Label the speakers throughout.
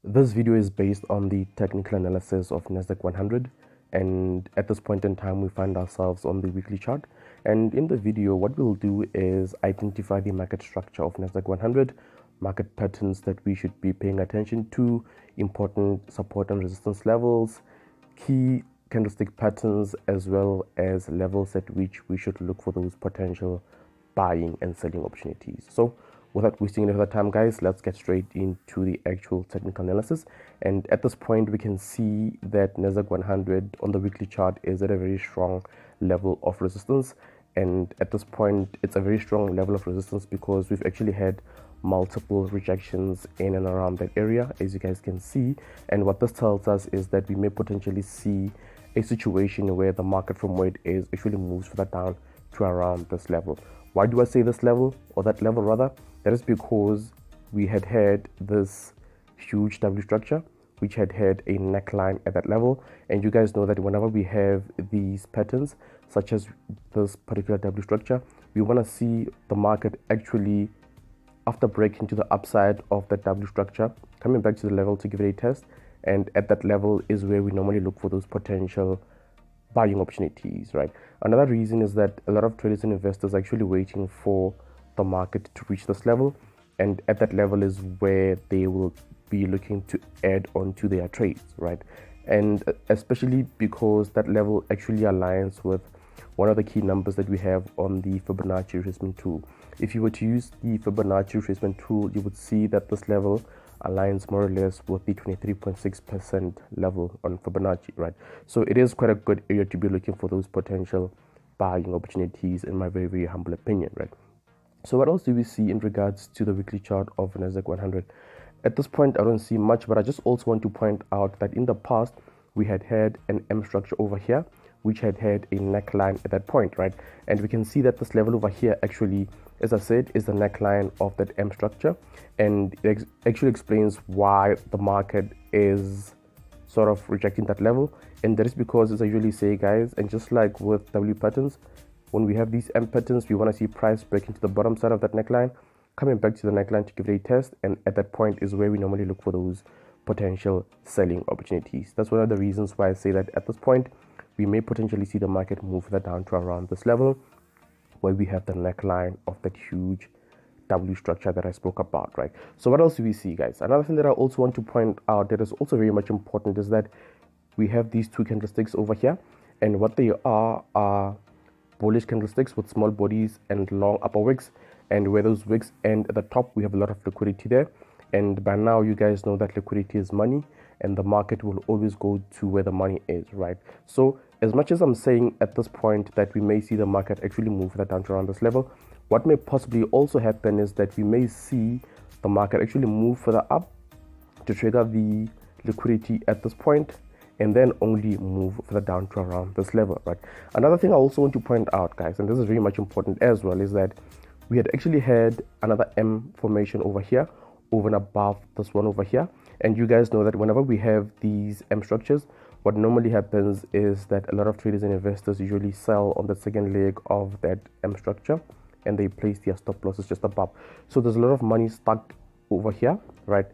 Speaker 1: This video is based on the technical analysis of Nasdaq 100, and at this point in time we find ourselves on the weekly chart. And in the video what we'll do is identify the market structure of Nasdaq 100, market patterns that we should be paying attention to, important support and resistance levels, key candlestick patterns, as well as levels at which we should look for those potential buying and selling opportunities. So without wasting any further time, guys, let's get straight into the actual technical analysis. And at this point we can see that Nasdaq 100 on the weekly chart is at a very strong level of resistance, and at this point it's a very strong level of resistance because we've actually had multiple rejections in and around that area, as you guys can see. And what this tells us is that we may potentially see a situation where the market from where it is actually moves further down to around this level. Why do I say this level, or that level rather? That is because we had this huge W structure which had a neckline at that level, and you guys know that whenever we have these patterns such as this particular W structure, we want to see the market actually, after breaking to the upside of that W structure, coming back to the level to give it a test. And at that level is where we normally look for those potential buying opportunities, right? Another reason is that a lot of traders and investors are actually waiting for the market to reach this level, and at that level is where they will be looking to add on to their trades, right? And especially because that level actually aligns with one of the key numbers that we have on the Fibonacci retracement tool. If you were to use the Fibonacci retracement tool, you would see that this level aligns more or less with the 23.6% level on Fibonacci, right? So it is quite a good area to be looking for those potential buying opportunities, in my very, very humble opinion, right? So what else do we see in regards to the weekly chart of Nasdaq 100? At this point I don't see much, but I just also want to point out that in the past we had an M structure over here which had a neckline at that point, right? And we can see that this level over here actually, as I said, is the neckline of that M structure, and it actually explains why the market is sort of rejecting that level. And that is because, as I usually say, guys, and just like with W patterns, when we have these M patterns, we want to see price breaking to the bottom side of that neckline, coming back to the neckline to give it a test, and at that point is where we normally look for those potential selling opportunities. That's one of the reasons why I say that at this point we may potentially see the market move further down to around this level where we have the neckline of that huge W structure that I spoke about, right? So what else do we see, guys? Another thing that I also want to point out that is also very much important is that we have these two candlesticks over here, and what they are bullish candlesticks with small bodies and long upper wicks, and where those wicks end at the top we have a lot of liquidity there. And by now you guys know that liquidity is money, and the market will always go to where the money is, right? So as much as I'm saying at this point that we may see the market actually move that down to around this level, what may possibly also happen is that we may see the market actually move further up to trigger the liquidity at this point, and then only move further down to around this level, right? Another thing I also want to point out, guys, and this is very much important as well, is that we had actually had another M formation over here, over and above this one over here. And you guys know that whenever we have these M structures, what normally happens is that a lot of traders and investors usually sell on the second leg of that M structure, and they place their stop losses just above. So there's a lot of money stuck over here, right?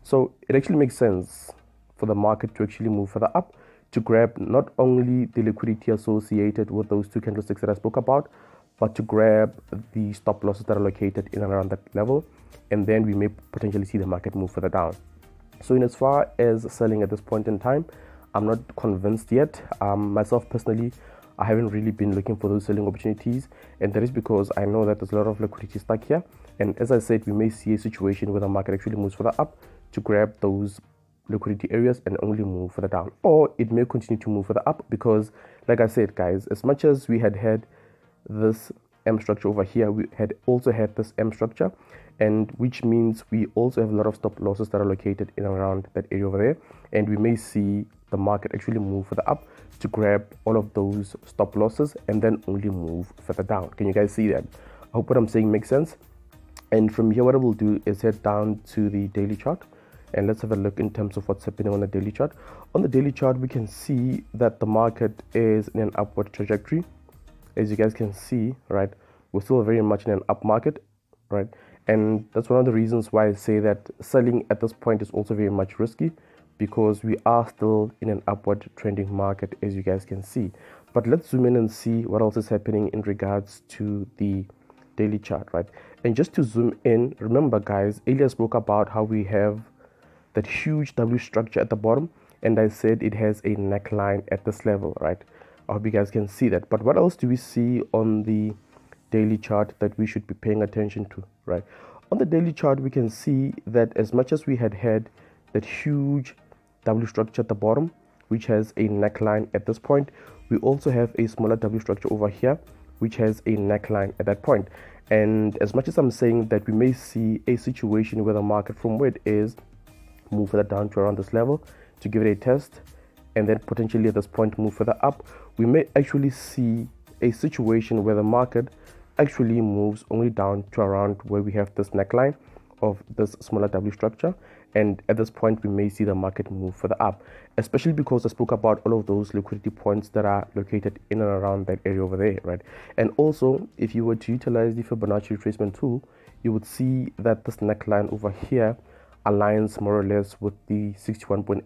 Speaker 1: So it actually makes sense for the market to actually move further up to grab not only the liquidity associated with those two candlesticks that I spoke about, but to grab the stop losses that are located in and around that level, and then we may potentially see the market move further down. So in as far as selling at this point in time, I'm not convinced yet. Myself personally, I haven't really been looking for those selling opportunities, and that is because I know that there's a lot of liquidity stuck here. And as I said, we may see a situation where the market actually moves further up to grab those liquidity areas and only move further down, or it may continue to move further up because, like I said, guys, as much as we had this M structure over here, we had also had this M structure, and which means we also have a lot of stop losses that are located in and around that area over there, and we may see the market actually move further up to grab all of those stop losses and then only move further down. Can you guys see that? I hope what I'm saying makes sense. And from here what I will do is head down to the daily chart, and let's have a look in terms of what's happening on the daily chart. On the daily chart we can see that the market is in an upward trajectory. As you guys can see, right, we're still very much in an up market, right? And that's one of the reasons why I say that selling at this point is also very much risky, because we are still in an upward trending market, as you guys can see. But let's zoom in and see what else is happening in regards to the daily chart, right? And just to zoom in, remember guys, earlier I spoke about how we have that huge W structure at the bottom, and I said it has a neckline at this level, right? I hope you guys can see that. But what else do we see on the daily chart that we should be paying attention to, right? On the daily chart, we can see that as much as we had that huge W structure at the bottom, which has a neckline at this point, we also have a smaller W structure over here, which has a neckline at that point. And as much as I'm saying that we may see a situation where the market from where it is move further down to around this level to give it a test, and then potentially at this point move further up, we may actually see a situation where the market actually moves only down to around where we have this neckline of this smaller W structure, and at this point we may see the market move further up, especially because I spoke about all of those liquidity points that are located in and around that area over there, right? And also, if you were to utilize the Fibonacci retracement tool, you would see that this neckline over here aligns more or less with the 61.8%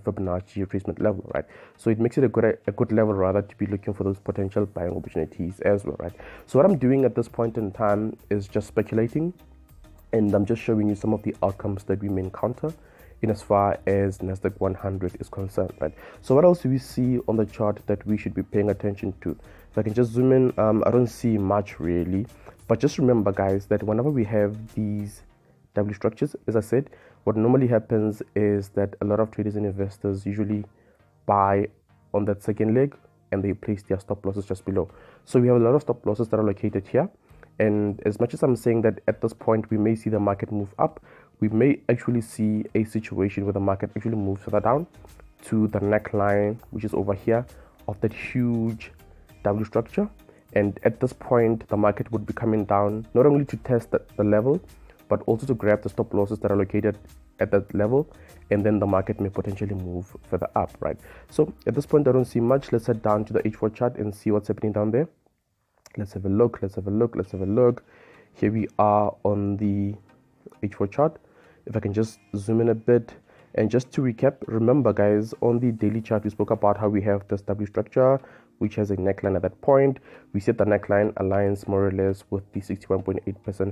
Speaker 1: Fibonacci retracement level, right? So it makes it a good level rather to be looking for those potential buying opportunities as well, right? So what I'm doing at this point in time is just speculating, and I'm just showing you some of the outcomes that we may encounter in as far as Nasdaq100 is concerned, right? So what else do we see on the chart that we should be paying attention to? If I can just zoom in, I don't see much really, but just remember guys that whenever we have these W structures, as I said, what normally happens is that a lot of traders and investors usually buy on that second leg and they place their stop losses just below. So we have a lot of stop losses that are located here. And as much as I'm saying that at this point we may see the market move up, we may actually see a situation where the market actually moves further down to the neckline, which is over here, of that huge W structure. And at this point, the market would be coming down not only to test the level, but also to grab the stop losses that are located at that level, and then the market may potentially move further up, right? So at this point, I don't see much. Let's head down to the H4 chart and see what's happening down there. Let's have a look. Here we are on the H4 chart. If I can just zoom in a bit. And just to recap, remember guys, on the daily chart, we spoke about how we have this W structure, which has a neckline at that point. We said the neckline aligns more or less with the 61.8%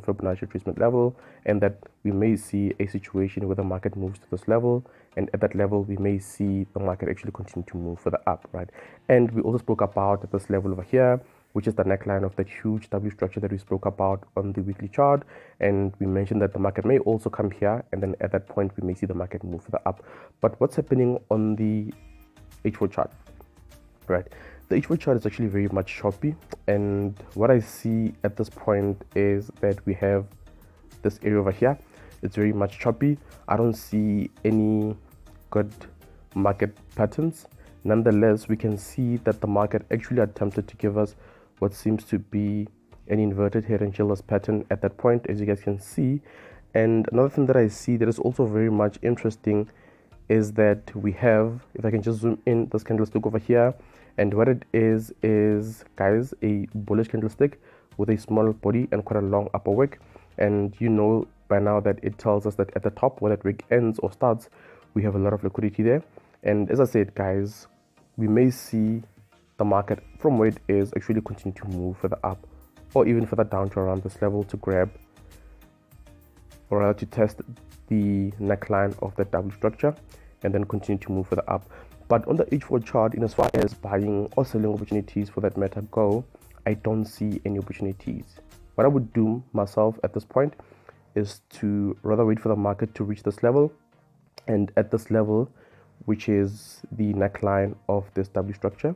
Speaker 1: Fibonacci retracement level, and that we may see a situation where the market moves to this level, and at that level we may see the market actually continue to move further up, right? And we also spoke about this level over here, which is the neckline of that huge W structure that we spoke about on the weekly chart. And we mentioned that the market may also come here, and then at that point we may see the market move further up. But what's happening on the H4 chart, right? The H4 chart is actually very much choppy, and what I see at this point is that we have this area over here. It's very much choppy. I don't see any good market patterns. Nonetheless, we can see that the market actually attempted to give us what seems to be an inverted head and shoulders pattern at that point, as you guys can see. And another thing that I see that is also very much interesting is that we have, if I can just zoom in, this candlestick over here, and what it is guys, a bullish candlestick with a small body and quite a long upper wick. And you know by now that it tells us that at the top where that wick ends or starts, we have a lot of liquidity there. And as I said guys, we may see the market from where it is actually continue to move further up, or even further down to around this level to grab, or rather to test the neckline of the W structure, and then continue to move further up. But on the H4 chart, in as far as buying or selling opportunities for that matter go, I don't see any opportunities. What I would do myself at this point is to rather wait for the market to reach this level, and at this level, which is the neckline of this W structure,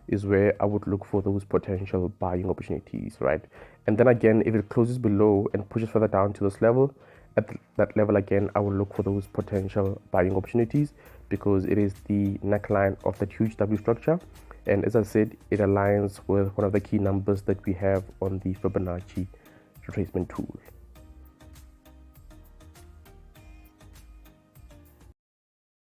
Speaker 1: is where I would look for those potential buying opportunities, right? And then again, if it closes below and pushes further down to this level, at that level again, I will look for those potential buying opportunities, because it is the neckline of that huge W structure. And as I said, it aligns with one of the key numbers that we have on the Fibonacci retracement tool.